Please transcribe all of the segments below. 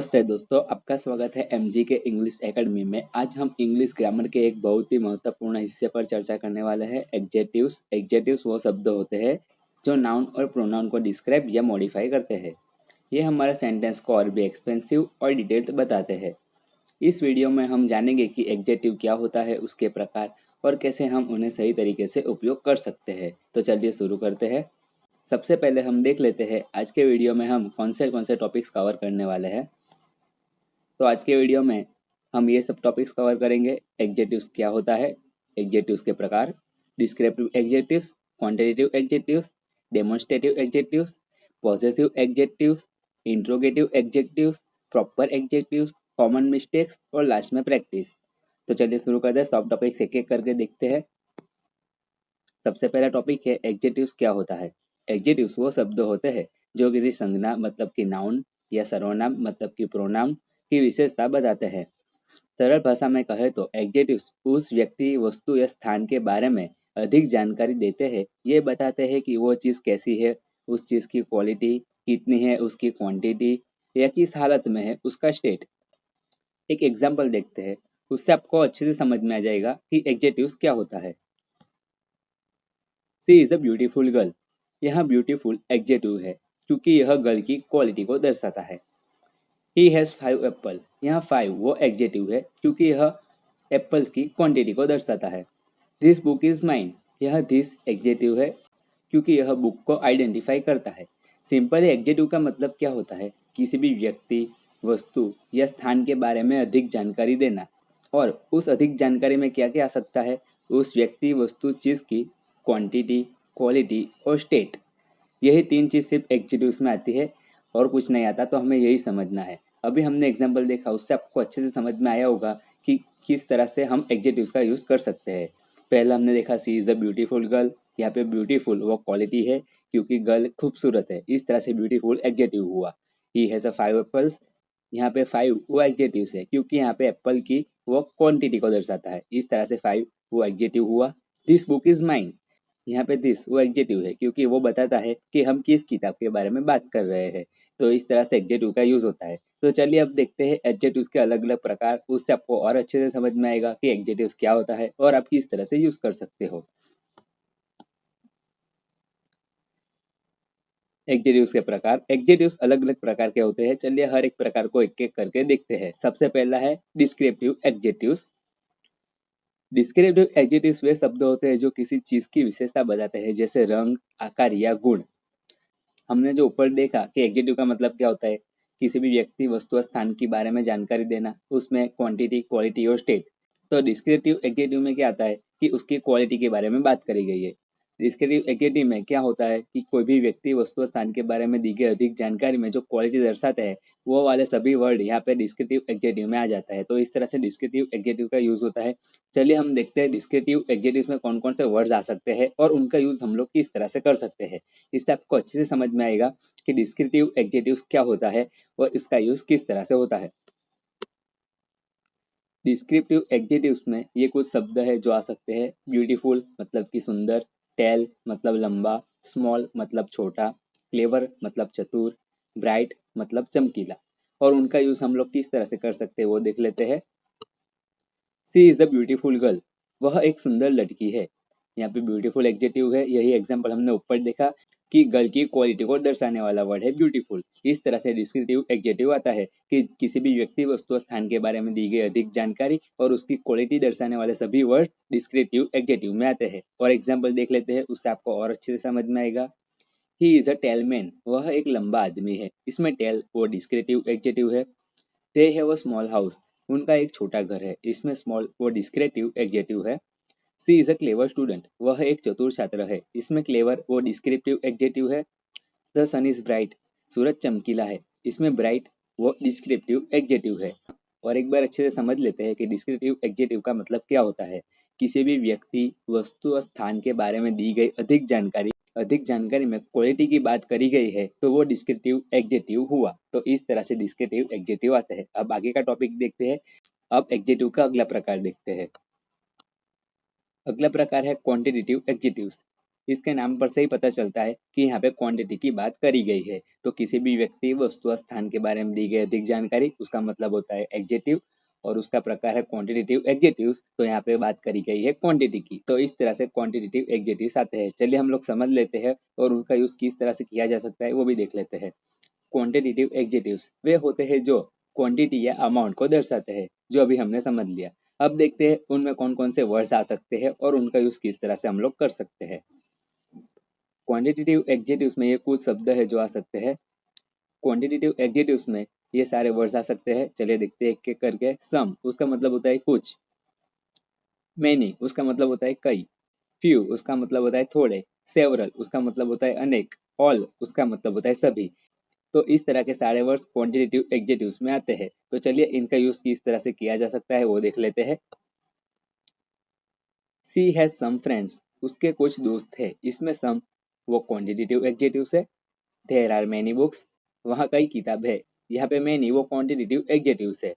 नमस्ते दोस्तों, आपका स्वागत है एमजी के इंग्लिश एकेडमी में। आज हम इंग्लिश ग्रामर के एक बहुत ही महत्वपूर्ण हिस्से पर चर्चा करने वाले हैं, एडजेक्टिव्स। एडजेक्टिव्स वो शब्द होते हैं जो नाउन और प्रोनाउन को डिस्क्राइब या मॉडिफाई करते हैं। ये हमारे सेंटेंस को और भी एक्सपेंसिव और डिटेल्ड बताते हैं। इस वीडियो में हम जानेंगे कि एडजेक्टिव क्या होता है, उसके प्रकार और कैसे हम उन्हें सही तरीके से उपयोग कर सकते हैं। तो चलिए शुरू करते हैं। सबसे पहले हम देख लेते हैं आज के वीडियो में हम कौन से टॉपिक्स कवर करने वाले हैं। तो आज के वीडियो में हम ये सब टॉपिक्स कवर करेंगे। एडजेक्टिव्स क्या होता है, एडजेक्टिव्स के प्रकार, descriptive adjectives, quantitative adjectives, demonstrative adjectives, possessive adjectives, interrogative adjectives, proper adjectives, common mistakes और लास्ट में प्रैक्टिस। तो चलिए शुरू करते हैं। सब टॉपिक्स एक एक करके देखते हैं। सबसे पहला टॉपिक है एडजेक्टिव्स क्या होता है। एडजेक्टिव्स वो शब्द होते हैं जो किसी संज्ञा मतलब कि नाउन या सर्वनाम मतलब कि प्रोनाउन की विशेषता बताते हैं। सरल भाषा में कहे तो एडजेक्टिव्स उस व्यक्ति, वस्तु या स्थान के बारे में अधिक जानकारी देते हैं। ये बताते हैं कि वो चीज़ कैसी है, उस चीज़ की क्वालिटी कितनी है, उसकी क्वांटिटी या किस हालत में है, उसका स्टेट। एक एग्जाम्पल देखते हैं, उससे आपको अच्छे से समझ में आ जाएगा कि एडजेक्टिव्स क्या होता है। She is a beautiful girl. यहाँ ब्यूटीफुल एडजेक्टिव है क्योंकि यह गर्ल की क्वालिटी को दर्शाता है। He has 5 Apple. यहाँ 5 वो एडजेक्टिव है क्योंकि यह एप्पल्स की क्वांटिटी को दर्शाता है। This book is mine. यह दिस एडजेक्टिव है क्योंकि यह बुक को आइडेंटिफाई करता है। सिंपल एडजेक्टिव का मतलब क्या होता है, किसी भी व्यक्ति, वस्तु या स्थान के बारे में अधिक जानकारी देना। और उस अधिक जानकारी में क्या क्या आ सकता है, उस व्यक्ति, वस्तु, चीज की क्वांटिटी, क्वालिटी और स्टेट। यही तीन चीज सिर्फ एडजेक्टिव्स में आती है और कुछ नहीं आता। तो हमें यही समझना है। अभी हमने एग्जाम्पल देखा, उससे आपको अच्छे से समझ में आया होगा कि किस तरह से हम एडजेक्टिव्स का यूज कर सकते हैं। पहला हमने देखा सी इज अ ब्यूटीफुल गर्ल। यहाँ पे ब्यूटीफुल वो क्वालिटी है क्योंकि गर्ल खूबसूरत है, इस तरह से ब्यूटीफुल एडजेक्टिव हुआ। He has a 5 apples. यहाँ पे 5 वो एडजेक्टिव है क्योंकि यहाँ पे एप्पल की वो क्वांटिटी को दर्शाता है, इस तरह से 5 वो एडजेक्टिव हुआ। This book is mine. यहाँ पे दिस वो एडजेक्टिव है क्योंकि वो बताता है कि हम किस किताब के बारे में बात कर रहे हैं। तो इस तरह से एडजेक्टिव का यूज होता है। तो चलिए अब देखते हैं एडजेक्टिव्स के अलग अलग प्रकार, उससे आपको और अच्छे से समझ में आएगा कि एडजेक्टिव्स क्या होता है और आप किस तरह से यूज कर सकते हो। एडजेक्टिव्स के प्रकार। एडजेक्टिव्स अलग अलग प्रकार के होते हैं। चलिए हर एक प्रकार को एक एक करके देखते हैं। सबसे पहला है डिस्क्रिप्टिव एडजेक्टिव्स। डिस्क्रिप्टिव एडजेक्टिव्स वे शब्द होते हैं जो किसी चीज की विशेषता बताते हैं, जैसे रंग, आकार या गुण। हमने जो ऊपर देखा कि एडजेक्टिव का मतलब क्या होता है, किसी भी व्यक्ति, वस्तु, स्थान के बारे में जानकारी देना, उसमें क्वांटिटी, क्वालिटी और स्टेट। तो डिस्क्रिप्टिव एडजेक्टिव में क्या आता है कि उसकी क्वालिटी के बारे में बात करी गई है। डिस्क्रिप्टिव एडजेक्टिव में क्या होता है कि कोई भी व्यक्ति, वस्तु, स्थान के बारे में दी गई अधिक जानकारी में जो क्वालिटी दर्शाते हैं, वो वाले सभी वर्ड यहाँ पे डिस्क्रिप्टिव एडजेक्टिव में आ जाता है। तो इस तरह से डिस्क्रिप्टिव एडजेक्टिव का यूज होता है। चलिए हम देखते हैं डिस्क्रिप्टिव एडजेक्टिव्स में कौन कौन से वर्ड्स आ सकते हैं और उनका यूज हम लोग किस तरह से कर सकते हैं। इससे आपको अच्छे से समझ में आएगा कि डिस्क्रिप्टिव एडजेक्टिव्स क्या होता है और इसका यूज किस तरह से होता है। डिस्क्रिप्टिव एडजेक्टिव्स में ये कुछ शब्द है जो आ सकते हैं। ब्यूटीफुल मतलब कि सुंदर, टेल मतलब लंबा, स्मॉल मतलब छोटा, क्लेवर मतलब चतुर, ब्राइट मतलब चमकीला। और उनका यूज हम लोग किस तरह से कर सकते हैं वो देख लेते हैं। She is a beautiful girl. वह एक सुंदर लड़की है। यहाँ पे ब्यूटीफुल एडजेक्टिव है। यही एग्जांपल हमने ऊपर देखा कि गर्ल की क्वालिटी को दर्शाने वाला वर्ड है ब्यूटीफुल। इस तरह से डिस्क्रिप्टिव एडजेक्टिव आता है कि किसी भी व्यक्ति, वस्तु, स्थान के बारे में दी गई अधिक जानकारी और उसकी क्वालिटी दर्शाने वाले सभी वर्ड डिस्क्रिप्टिव एडजेक्टिव में आते हैं। और एग्जाम्पल देख लेते हैं, उससे आपको और अच्छे से समझ में आएगा। He is a tall man. वह एक लंबा आदमी है। इसमें टेल वो डिस्क्रिप्टिव एडजेक्टिव है। They have a small house. उनका एक छोटा घर है। इसमें स्मॉल वो डिस्क्रिप्टिव एडजेक्टिव है। She is a clever student. वह एक चतुर छात्र है। इसमें क्लेवर वो डिस्क्रिप्टिव एडजेक्टिव है। The sun is bright. सूरज चमकीला है। इसमें ब्राइट वो डिस्क्रिप्टिव एडजेक्टिव है। और एक बार अच्छे से समझ लेते हैं कि डिस्क्रिप्टिव एडजेक्टिव का मतलब क्या होता है। किसी भी व्यक्ति, वस्तु और स्थान के बारे में दी गई अधिक जानकारी में क्वालिटी की बात करी गई है तो वो डिस्क्रिप्टिव एडजेक्टिव हुआ। तो इस तरह से डिस्क्रिप्टिव एडजेक्टिव आते हैं। अब आगे का टॉपिक देखते हैं। अब एडजेक्टिव का अगला प्रकार देखते हैं। अगला प्रकार है क्वांटिटेटिव एडजेक्टिव्स। इसके नाम पर से ही पता चलता है कि यहाँ पे क्वांटिटी की बात करी गई है। तो किसी भी व्यक्ति, वस्तु, स्थान के बारे में दी गई अधिक जानकारी, उसका मतलब होता है एडजेक्टिव, और उसका प्रकार है क्वांटिटेटिव एडजेक्टिव्स। तो यहाँ पे बात करी गई है क्वांटिटी की, तो इस तरह से क्वांटिटेटिव एडजेक्टिव्स आते हैं। चलिए हम लोग समझ लेते हैं और उनका यूज किस तरह से किया जा सकता है वो भी देख लेते हैं। क्वांटिटेटिव एडजेक्टिव्स वे होते हैं जो क्वांटिटी या अमाउंट को दर्शाते हैं, जो अभी हमने समझ लिया। अब देखते हैं उनमें कौन कौन से वर्ड्स आ सकते हैं और उनका यूज किस तरह से हम लोग कर सकते हैं। क्वांटिटेटिव एडजेक्टिव्स में ये कुछ शब्द है जो आ सकते हैं। क्वांटिटेटिव एडजेक्टिव्स में ये सारे वर्ड्स आ सकते हैं। चलिए देखते हैं एक एक करके। सम उसका मतलब होता है कुछ, मेनी उसका मतलब होता है कई, फ्यू उसका मतलब होता है थोड़े, सेवरल उसका मतलब होता है अनेक, ऑल उसका मतलब होता है सभी। तो इस तरह के सारे वर्ड्स क्वांटिटेटिव एडजेक्टिव्स में आते हैं। तो चलिए इनका यूज किस तरह से किया जा सकता है वो देख लेते हैं। सी हैज सम फ्रेंड्स उसके कुछ दोस्त है। इसमें सम वो क्वांटिटेटिव एडजेक्टिव्स है। देयर आर मेनी बुक्स वहाँ कई किताब है। यहाँ पे मेनी वो क्वांटिटेटिव एडजेक्टिव्स है।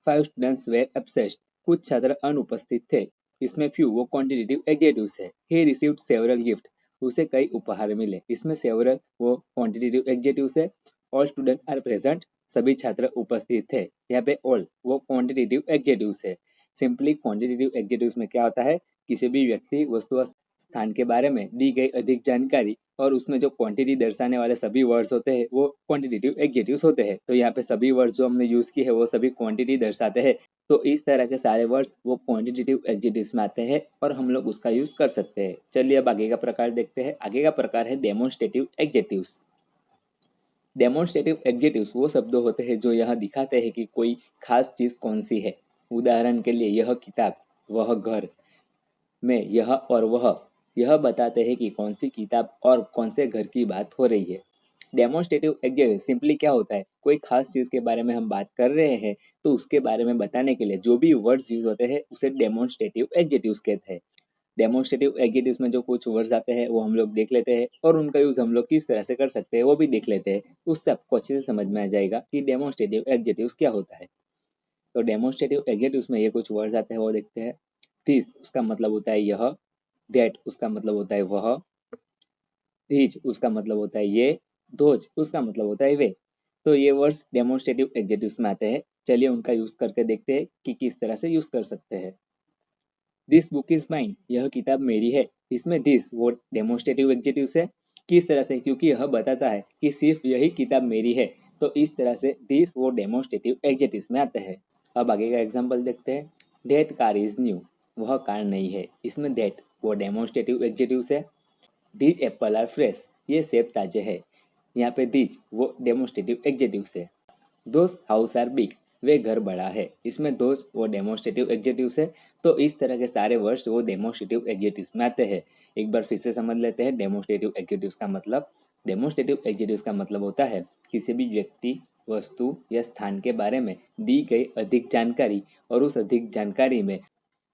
फाइव स्टूडेंट्स वेर एब्सेंट कुछ छात्र अनुपस्थित थे। इसमें फ्यू वो क्वांटिटेटिव एडजेक्टिव्स है। ही रिसीव्ड सेवरल गिफ्ट उसे कई उपहार मिले। इसमें सेवरल वो क्वांटिटेटिव एडजेक्टिव्स है। ऑल स्टूडेंट आर प्रेजेंट सभी छात्र उपस्थित थे। यहाँ पे ऑल वो क्वांटिटेटिव एडजेक्टिव्स है। सिंपली क्वांटिटेटिव एडजेक्टिव्स में क्या होता है, किसी भी व्यक्ति, वस्तु, स्थान के बारे में दी गई अधिक जानकारी और उसमें जो क्वांटिटी दर्शाने वाले सभी वर्ड्स होते हैं वो क्वांटिटेटिव एडजेक्टिव्स होते हैं। तो यहाँ पे सभी वर्ड्स जो हमने यूज किए हैं वो सभी क्वांटिटी दर्शाते हैं। तो इस तरह के सारे वर्ड्स वो क्वांटिटेटिव एडजेक्टिव्स में आते हैं और हम लोग उसका यूज कर सकते हैं। चलिए अब आगे का प्रकार देखते हैं। आगे का प्रकार है डेमोन्स्ट्रेटिव एडजेक्टिव्स। डेमोन्स्ट्रेटिव एडजेक्टिव्स वो शब्द होते हैं जो यह दिखाते हैं कि कोई खास चीज कौन सी है। उदाहरण के लिए यह किताब, वह घर, में यह और वह यह बताते हैं कि कौन सी किताब और कौन से घर की बात हो रही है। डेमोन्स्ट्रेटिव एडजेक्टिव सिंपली क्या होता है, कोई खास चीज के बारे में हम बात कर रहे हैं तो उसके बारे में बताने के लिए जो भी वर्ड्स यूज होते हैं उसे डेमोन्स्ट्रेटिव एडजेक्टिव्स कहते हैं। डेमोन्स्ट्रेटिव एडजेक्टिव्स में जो कुछ वर्ड्स आते हैं वो हम लोग देख लेते हैं और उनका यूज हम लोग किस तरह से कर सकते हैं वो भी देख लेते हैं। उससे आपको अच्छे से समझ में आ जाएगा कि डेमोन्स्ट्रेटिव एडजेक्टिव्स क्या होता है। तो डेमोन्स्ट्रेटिव एडजेक्टिव्स में ये कुछ वर्ड्स आते हैं वो देखते हैं। दिस उसका मतलब होता है यह, दैट उसका मतलब होता है वह, दीज उसका मतलब होता है ये, दोज उसका मतलब होता है वे। तो ये वर्ड्स डेमोन्स्ट्रेटिव एडजेक्टिव्स में आते हैं। चलिए उनका यूज करके देखते हैं कि किस तरह से यूज कर सकते हैं। दिस बुक इज माइन यह किताब मेरी है। इसमें दिस वो डेमोन्स्ट्रेटिव एडजेक्टिव है। किस तरह से, क्योंकि यह बताता है कि सिर्फ यही किताब मेरी है। तो इस तरह से दिस वो डेमोन्स्ट्रेटिव एडजेक्टिव में आते हैं। अब आगे का एग्जांपल देखते हैं। दैट कार इज न्यू वह कार नई है। इसमें दैट वो डेमोन्स्ट्रेटिव एडजेक्टिव है। दीज एप्पल आर फ्रेश ये सेब ताजे है। यहाँ पे दीज वो डेमोन्स्ट्रेटिव एडजेक्टिव है। दोस हाउस आर बिग वे घर बड़ा है। इसमें दोस वो डेमोन्स्ट्रेटिव एडजेक्टिव है। तो इस तरह के सारे वर्ड्स वो डेमोन्स्ट्रेटिव एडजेक्टिव में आते हैं। एक बार फिर से समझ लेते हैं डेमोन्स्ट्रेटिव एडजेक्टिव का मतलब। डेमोन्स्ट्रेटिव एडजेक्टिव का मतलब होता है किसी भी व्यक्ति, वस्तु या स्थान के बारे में दी गई अधिक जानकारी और उस अधिक जानकारी में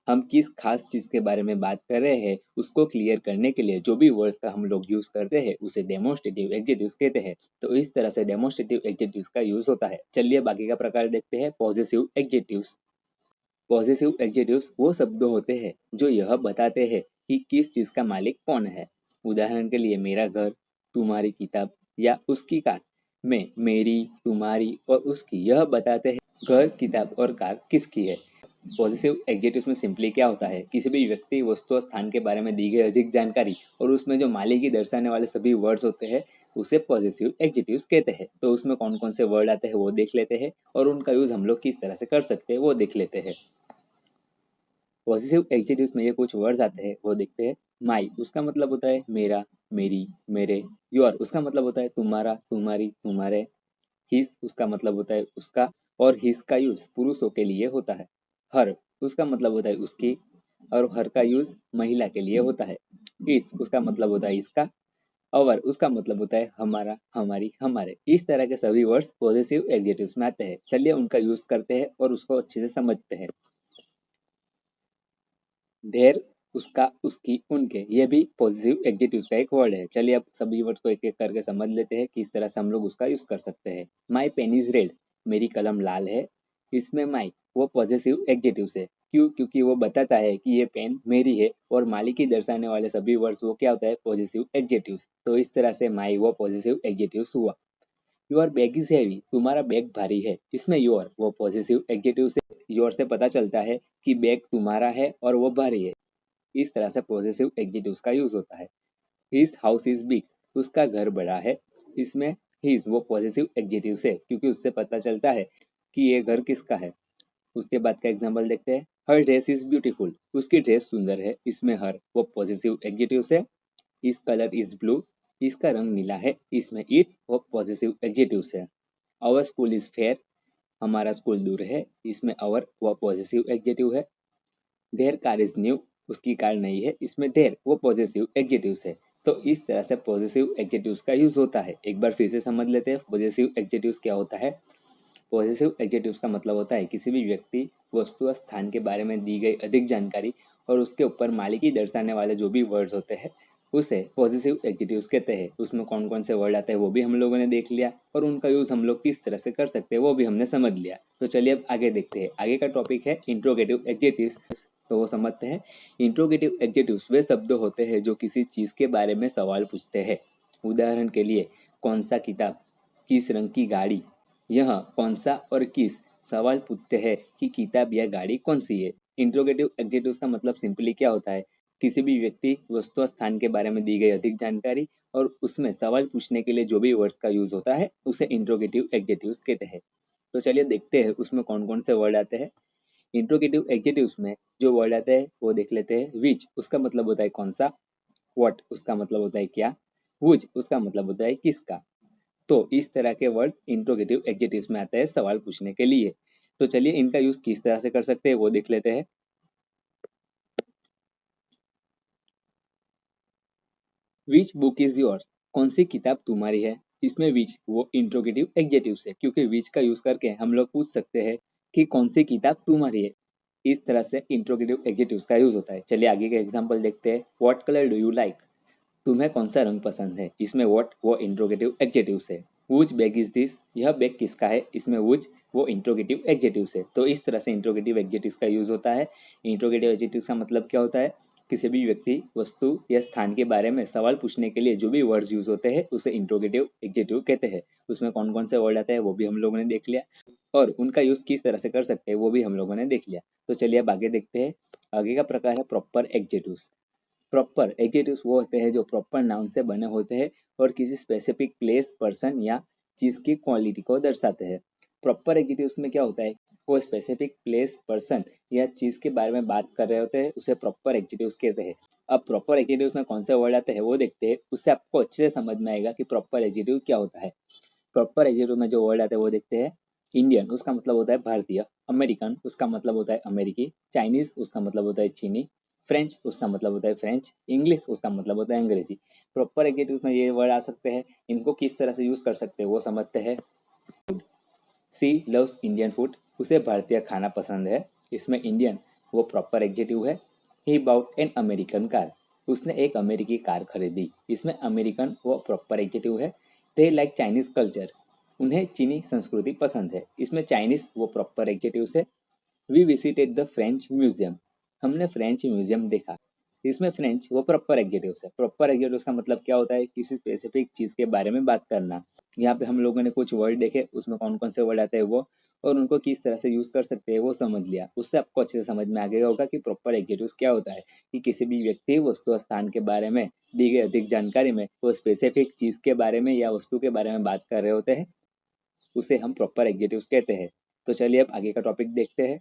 हम किस खास चीज के बारे में बात कर रहे हैं उसको क्लियर करने के लिए जो भी वर्ड्स का हम लोग यूज करते हैं उसे डेमोन्स्ट्रेटिव एडजेक्टिव्स कहते हैं। तो इस तरह से डेमोन्स्ट्रेटिव एडजेक्टिव्स का यूज होता है। चलिए बाकी का प्रकार देखते हैं। Positive adjectives. पॉजिटिव एडजेक्टिव्स वो शब्द होते हैं जो यह बताते हैं कि किस चीज का मालिक कौन है। उदाहरण के लिए मेरा घर, तुम्हारी किताब या उसकी कार। में मेरी, तुम्हारी और उसकी यह बताते हैं घर, किताब और कार किसकी है। पॉजिटिव एडजेक्टिव्स में सिंपली क्या होता है, किसी भी व्यक्ति, वस्तु और स्थान के बारे में दी गई अधिक जानकारी और उसमें जो मालिकी दर्शाने वाले सभी वर्ड्स होते हैं उसे पॉजिटिव एडजेक्टिव्स कहते हैं। तो उसमें कौन कौन से वर्ड आते हैं वो देख लेते हैं और उनका यूज हम लोग किस तरह से कर सकते हैं वो देख लेते हैं। पॉजिटिव एडजेक्टिव्स में ये कुछ वर्ड्स आते हैं वो देखते हैं। माई उसका मतलब होता है मेरा, मेरी, मेरे। योर उसका मतलब होता है तुम्हारा, तुम्हारी, तुम्हारे। हिज उसका मतलब होता है उसका और हिज का यूज पुरुषों के लिए होता है। हर उसका मतलब होता है उसकी और हर का यूज महिला के लिए होता है। इट्स उसका मतलब होता है इसका। अवर उसका मतलब होता है हमारा, हमारी, हमारे। इस तरह के सभी वर्ड्स पॉजिटिव एडजेक्टिव्स में आते हैं। चलिए उनका यूज करते हैं और उसको अच्छे से समझते हैं। देर उसका, उसकी, उनके, ये भी पॉजिटिव एडजेक्टिव्स का एक वर्ड है। चलिए अब सभी वर्ड्स को एक एक करके समझ लेते हैं किस तरह से हम लोग उसका यूज कर सकते हैं। माई पेन इज रेड मेरी कलम लाल है। इसमें माई वो पॉजिटिव एडजेक्टिव है क्यों? क्योंकि वो बताता है कि ये पेन मेरी है और मालिकी दर्शाने वाले सभी वर्ड्स वो क्या होता है? Positive adjectives. तो इस तरह से माई वो पॉजिटिव एडजेक्टिव्स हुआ। योर बैग इज हैवी, तुम्हारा बैग भारी है। इसमें योर वो पॉजिटिव एडजेक्टिव से योर से पता चलता है कि बैग तुम्हारा है और वो भारी है। इस तरह से पॉजिटिव एडजेक्टिव्स का यूज होता है। हिज हाउस इज बिग, उसका घर बड़ा है। इसमें हिज वो पॉजिटिव एडजेक्टिव से, क्योंकि उससे पता चलता है कि ये घर किसका है। उसके बाद का एग्जाम्पल देखते हैं। हर ड्रेस इज ब्यूटीफुल, उसकी ड्रेस सुंदर है। इसमें हर वो पॉजिटिव एडजेक्टिव से। इस कलर इज ब्लू, इसका रंग नीला है। इसमें इट्स वो पॉजिटिव एडजेक्टिव से। आवर स्कूल इज फेयर, हमारा स्कूल दूर है। इसमें आवर वो पॉजिटिव एडजेक्टिव है। देयर कार इज न्यू, उसकी कार नई है। इसमें देयर वो पॉजिटिव एडजेक्टिव है। तो इस तरह से पॉजिटिव एडजेक्टिव्स का यूज होता है। एक बार फिर से समझ लेते हैं पॉजिटिव एडजेक्टिव्स क्या होता है। पॉजिटिव एडजेक्टिव्स का मतलब होता है किसी भी व्यक्ति, वस्तु, स्थान के बारे में दी गई अधिक जानकारी और उसके ऊपर मालिकी दर्शाने वाले जो भी वर्ड्स होते हैं उसे पॉजिटिव एडजेक्टिव्स कहते हैं। उसमें कौन कौन से वर्ड आते हैं वो भी हम लोगों ने देख लिया और उनका यूज हम लोग किस तरह से कर सकते हैं वो भी हमने समझ लिया। तो चलिए अब आगे देखते हैं। आगे का टॉपिक है इंट्रोगेटिव एडजेक्टिव्स। तो वो समझते हैं। इंट्रोगेटिव एडजेक्टिव्स वे शब्द होते हैं जो किसी चीज के बारे में सवाल पूछते हैं। उदाहरण के लिए, कौन सा किताब, किस रंग की गाड़ी। यह कौन सा और किस सवाल पूछते हैं कि किताब या गाड़ी कौन सी है। इंट्रोगेटिव एडजेक्टिव्स का मतलब सिंपली क्या होता है? किसी भी व्यक्ति, वस्तु, स्थान के बारे में दी गई अधिक जानकारी और उसमें सवाल पूछने के लिए जो भी वर्ड्स का यूज होता है उसे इंट्रोगेटिव एडजेक्टिव्स कहते हैं। तो चलिए देखते हैं उसमें कौन कौन से वर्ड आते हैं। इंट्रोगेटिव एडजेक्टिव्स में जो वर्ड आते हैं वो देख लेते हैं। विच उसका मतलब होता है कौन सा। व्हाट उसका मतलब होता है क्या। हुज उसका मतलब होता है किसका। तो इस तरह के वर्ड इंट्रोगेटिव एडजेक्टिव्स में आते हैं सवाल पूछने के लिए। तो चलिए इनका यूज किस तरह से कर सकते हैं वो देख लेते हैं। विच बुक इज योर, कौन सी किताब तुम्हारी है। इसमें विच वो इंट्रोगेटिव एडजेक्टिव है, क्योंकि विच का यूज करके हम लोग पूछ सकते हैं कि कौन सी किताब तुम्हारी है। इस तरह से इंट्रोगेटिव एडजेक्टिव्स का यूज होता है। चलिए आगे का एग्जांपल देखते हैं। What colour do you like, तुम्हें कौन सा रंग पसंद है। इसमें व्हाट वो इंट्रोगेटिव एडजेक्टिव है। व्हिच बैग इज दिस, यह बैग किसका है। इसमें व्हिच वो इंट्रोगेटिव एडजेक्टिव है। तो इस तरह से इंट्रोगेटिव एडजेक्टिव्स का यूज होता है। इंट्रोगेटिव एडजेक्टिव्स का मतलब क्या होता है? किसी भी व्यक्ति, वस्तु या स्थान के बारे में सवाल पूछने के लिए जो भी वर्ड्स यूज होते हैं उसे इंट्रोगेटिव एडजेक्टिव कहते हैं। उसमें कौन कौन से वर्ड आते हैं वो भी हम लोगों ने देख लिया और उनका यूज किस तरह से कर सकते हैं वो भी हम लोगों ने देख लिया। तो चलिए अब आगे देखते हैं। आगे का प्रकार है प्रॉपर एडजेक्टिव्स। प्रॉपर एडजेक्टिव्स वो होते हैं जो प्रॉपर नाउन से बने होते हैं और किसी स्पेसिफिक प्लेस, पर्सन या चीज की क्वालिटी को दर्शाते हैं। प्रॉपर एडजेक्टिव्स में क्या होता है? वो स्पेसिफिक प्लेस, पर्सन या चीज के बारे में बात कर रहे होते हैं, उसे प्रॉपर एडजेक्टिव्स कहते हैं। अब प्रॉपर एडजेक्टिव्स में कौन से वर्ड आते हैं वो देखते हैं, उससे आपको अच्छे से समझ में आएगा कि प्रॉपर एडजेक्टिव क्या होता है। प्रॉपर एडजेक्टिव में जो वर्ड आते हैं वो देखते हैं। इंडियन उसका मतलब होता है भारतीय। अमेरिकन उसका मतलब होता है अमेरिकी। चाइनीज उसका मतलब होता है चीनी। फ्रेंच उसका मतलब होता है फ्रेंच। इंग्लिश उसका मतलब होता है अंग्रेजी। प्रॉपर एडजेक्टिव में ये वर्ड आ सकते हैं। इनको किस तरह से यूज कर सकते हैं वो समझते हैं। सी लव्स इंडियन फूड, उसे भारतीय खाना पसंद है। इसमें इंडियन वो प्रॉपर एडजेक्टिव है। ही बाउट एन अमेरिकन कार, उसने एक अमेरिकी कार खरीदी। इसमें अमेरिकन वो प्रॉपर एडजेक्टिव है। दे लाइक चाइनीज कल्चर, उन्हें चीनी संस्कृति पसंद है। इसमें चाइनीज वो प्रॉपर एडजेक्टिव है। We visited the French museum, हमने फ्रेंच म्यूजियम देखा। इसमें फ्रेंच वो प्रॉपर एडजेक्टिव है। प्रॉपर एडजेक्टिव का मतलब क्या होता है? किसी स्पेसिफिक चीज के बारे में बात करना। यहाँ पे हम लोगों ने कुछ वर्ड देखे, उसमें कौन कौन से वर्ड आते हैं वो और उनको किस तरह से यूज कर सकते हैं वो समझ लिया। उससे आपको अच्छे से समझ में आ गया होगा कि प्रॉपर एडजेक्टिव क्या होता है। कि किसी भी व्यक्ति, वस्तु, स्थान के बारे में दी गई अधिक जानकारी में वो स्पेसिफिक चीज के बारे में या वस्तु के बारे में बात कर रहे होते हैं, उसे हम प्रॉपर एडजेक्टिव कहते हैं। तो चलिए अब आगे का टॉपिक देखते हैं।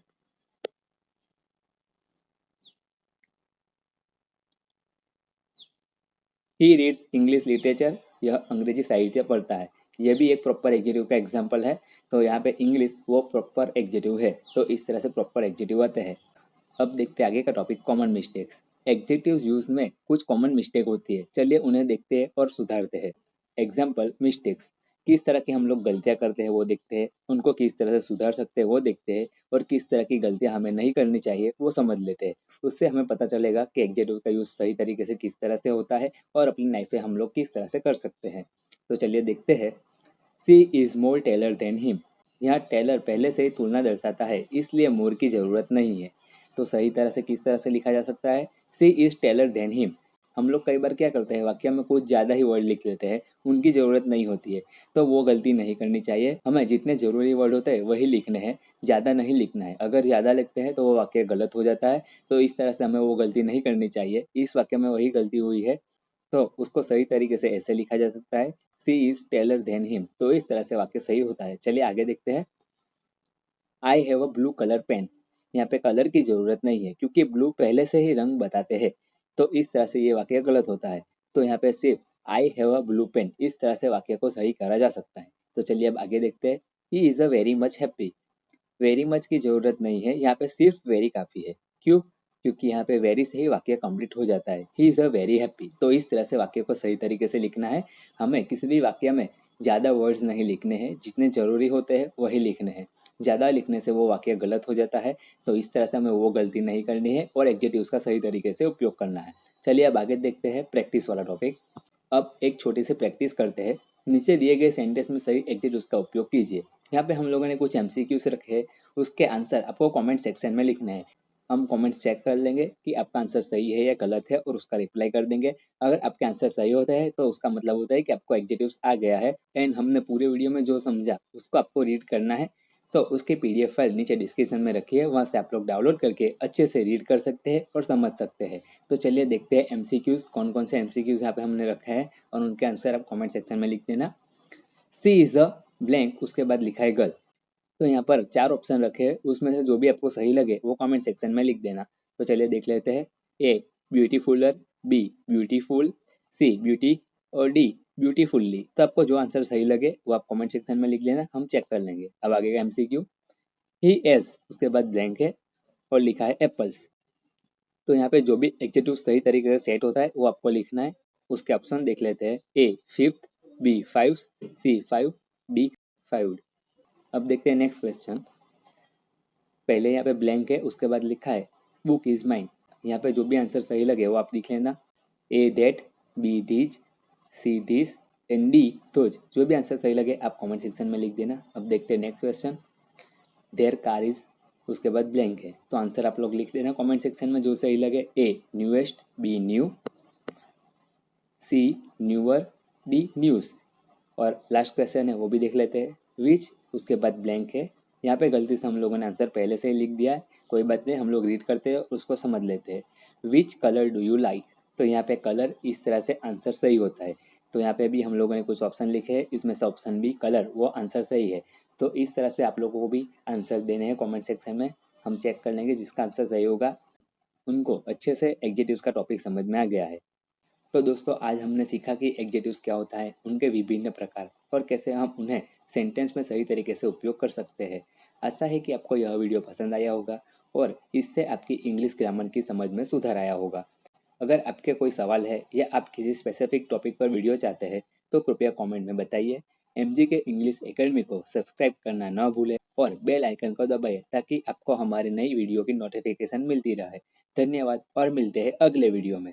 ही रीड्स इंग्लिश लिटरेचर, यह अंग्रेजी साहित्य पढ़ता है। यह भी एक प्रॉपर एग्जेक्टिव का एग्जाम्पल है। तो यहाँ पे इंग्लिश वो प्रॉपर एग्जेक्टिव है। तो इस तरह से प्रॉपर एग्जेक्टिव आते हैं। अब देखते हैं आगे का topic, common mistakes. Executive use में कुछ कॉमन मिस्टेक होती है, चलिए उन्हें देखते हैं और सुधारते हैं। एग्जाम्पल मिस्टेक्स, किस तरह की हम लोग गलतियां करते हैं वो देखते हैं, उनको किस तरह से सुधार सकते हैं वो देखते हैं और किस तरह की गलतियां हमें नहीं करनी चाहिए वो समझ लेते हैं। उससे हमें पता चलेगा कि एग्जेक्टिव का यूज सही तरीके से किस तरह से होता है और अपनी लाइफ में हम लोग किस तरह से कर सकते हैं। तो चलिए देखते हैं। She is more taller than him, यहाँ टेलर पहले से ही तुलना दर्शाता है, इसलिए मोर की जरूरत नहीं है। तो सही तरह से किस तरह से लिखा जा सकता है, she is Taylor than him. हम लोग कई बार क्या करते हैं, वाक्य में कुछ ज़्यादा ही वर्ड लिख लेते हैं, उनकी ज़रूरत नहीं होती है। तो वो गलती नहीं करनी चाहिए, हमें जितने ज़रूरी वर्ड होते हैं वही लिखने हैं, ज़्यादा नहीं लिखना है। अगर ज़्यादा लिखते हैं तो वो वाक्य गलत हो जाता है। तो इस तरह से हमें वो गलती नहीं करनी चाहिए। इस वाक्य में वही गलती हुई है, तो उसको सही तरीके से ऐसे लिखा जा सकता है, she is Taylor than him. तो इस तरह से वाक्य सही होता है। चलिए आगे देखते हैं। I have a blue colour pen. यहाँ पे कलर की जरूरत नहीं है क्योंकि ब्लू पहले से ही रंग बताते हैं। तो इस तरह से ये वाक्य गलत होता है। तो यहाँ पे सिर्फ I have a blue pen, इस तरह से वाक्य को सही करा जा सकता है। तो चलिए अब आगे देखते हैं। ही is a very much happy. Very much की जरूरत नहीं है, यहाँ पे सिर्फ वेरी काफी है। क्यों? क्योंकि यहाँ पे वेरी से ही वाक्य कंप्लीट हो जाता है। ही इज अ वेरी हैप्पी। तो इस तरह से वाक्य को सही तरीके से लिखना है। हमें किसी भी वाक्य में ज्यादा वर्ड्स नहीं लिखने हैं, जितने जरूरी होते हैं वही लिखने हैं। ज्यादा लिखने से वो वाक्य गलत हो जाता है। तो इस तरह से हमें वो गलती नहीं करनी है और एडजेक्टिव्स का सही तरीके से उपयोग करना है। चलिए अब आगे देखते हैं प्रैक्टिस वाला टॉपिक। अब एक छोटी सी प्रैक्टिस करते हैं। नीचे दिए गए सेंटेंस में सही एडजेक्टिव्स का उपयोग कीजिए। यहाँ पे हम लोगों ने कुछ एमसीक्यूज रखे हैं, उसके आंसर आपको कमेंट सेक्शन में लिखना है। हम कमेंट्स चेक कर लेंगे कि आपका आंसर सही है या गलत है और उसका रिप्लाई कर देंगे। अगर आपके आंसर सही होता है तो उसका मतलब होता है कि आपको एडजेक्टिव्स आ गया है एंड हमने पूरे वीडियो में जो समझा उसको आपको रीड करना है। तो उसकी पीडीएफ फाइल नीचे डिस्क्रिप्शन में रखी है, वहाँ से आप लोग डाउनलोड करके अच्छे से रीड कर सकते हैं और समझ सकते हैं। तो चलिए देखते हैं एमसीक्यूज, कौन कौन से एमसीक्यूज यहाँ पे हमने रखा है और उनके आंसर आप कमेंट सेक्शन में लिख देना। सी इज अ ब्लैंक, उसके बाद लिखा है गर्ल। तो यहाँ पर 4 ऑप्शन रखे हैं, उसमें से जो भी आपको सही लगे वो कमेंट सेक्शन में लिख देना। तो चलिए देख लेते हैं। ए ब्यूटीफुलर, बी ब्यूटीफुल, सी ब्यूटी और डी ब्यूटीफुल्ली। तो आपको जो आंसर सही लगे वो आप कमेंट सेक्शन में लिख लेना, हम चेक कर लेंगे। अब आगे का एमसीक्यू। ही एज, उसके बाद ब्लैंक है और लिखा है एप्पल्स। तो यहाँ पे जो भी एडजेक्टिव सही तरीके से सेट होता है वो आपको लिखना है। उसके ऑप्शन देख लेते हैं। A fifth, B five, C five, D five. अब देखते हैं नेक्स्ट क्वेश्चन। पहले यहाँ पे ब्लैंक है, उसके बाद लिखा है बुक इज माइन। यहाँ पे जो भी आंसर सही लगे वो आप लिख लेना। A that, B these, C this and D those. जो भी आंसर सही लगे आप कमेंट सेक्शन में लिख देना। अब देखते हैं next question. There car is, उसके बाद ब्लैंक है, तो आंसर आप लोग लिख देना कमेंट सेक्शन में जो सही लगे। ए न्यूएस्ट, बी न्यू, सी न्यूअर, डी न्यूज। और लास्ट क्वेश्चन है वो भी देख लेते हैं। विच, उसके बाद ब्लैंक है। यहाँ पे गलती से हम लोगों ने आंसर पहले से ही लिख दिया है, कोई बात नहीं, हम लोग रीड करते हैं और उसको समझ लेते हैं। Which colour do you like. तो यहाँ पे कलर, इस तरह से आंसर सही होता है। तो यहाँ पे भी हम लोगों ने कुछ ऑप्शन लिखे हैं, इसमें से ऑप्शन बी कलर वो आंसर सही है। तो इस तरह से आप लोगों को भी आंसर देने हैं कमेंट सेक्शन में, हम चेक कर लेंगे जिसका आंसर सही होगा उनको अच्छे से एग्जेक्टिव्स का टॉपिक समझ में आ गया है। तो दोस्तों आज हमने सीखा कि एग्जेक्टिव्स क्या होता है, उनके विभिन्न प्रकार और कैसे हम उन्हें सेंटेंस में सही तरीके से उपयोग कर सकते हैं। आशा है कि आपको यह वीडियो पसंद आया होगा और इससे आपकी इंग्लिश ग्रामर की समझ में सुधार आया होगा। अगर आपके कोई सवाल है या आप किसी स्पेसिफिक टॉपिक पर वीडियो चाहते हैं तो कृपया कमेंट में बताइए। एमजी के इंग्लिश एकेडमी को सब्सक्राइब करना न भूलें और बेल आइकन को दबाएं ताकि आपको हमारी नई वीडियो की नोटिफिकेशन मिलती रहे। धन्यवाद और मिलते हैं अगले वीडियो में।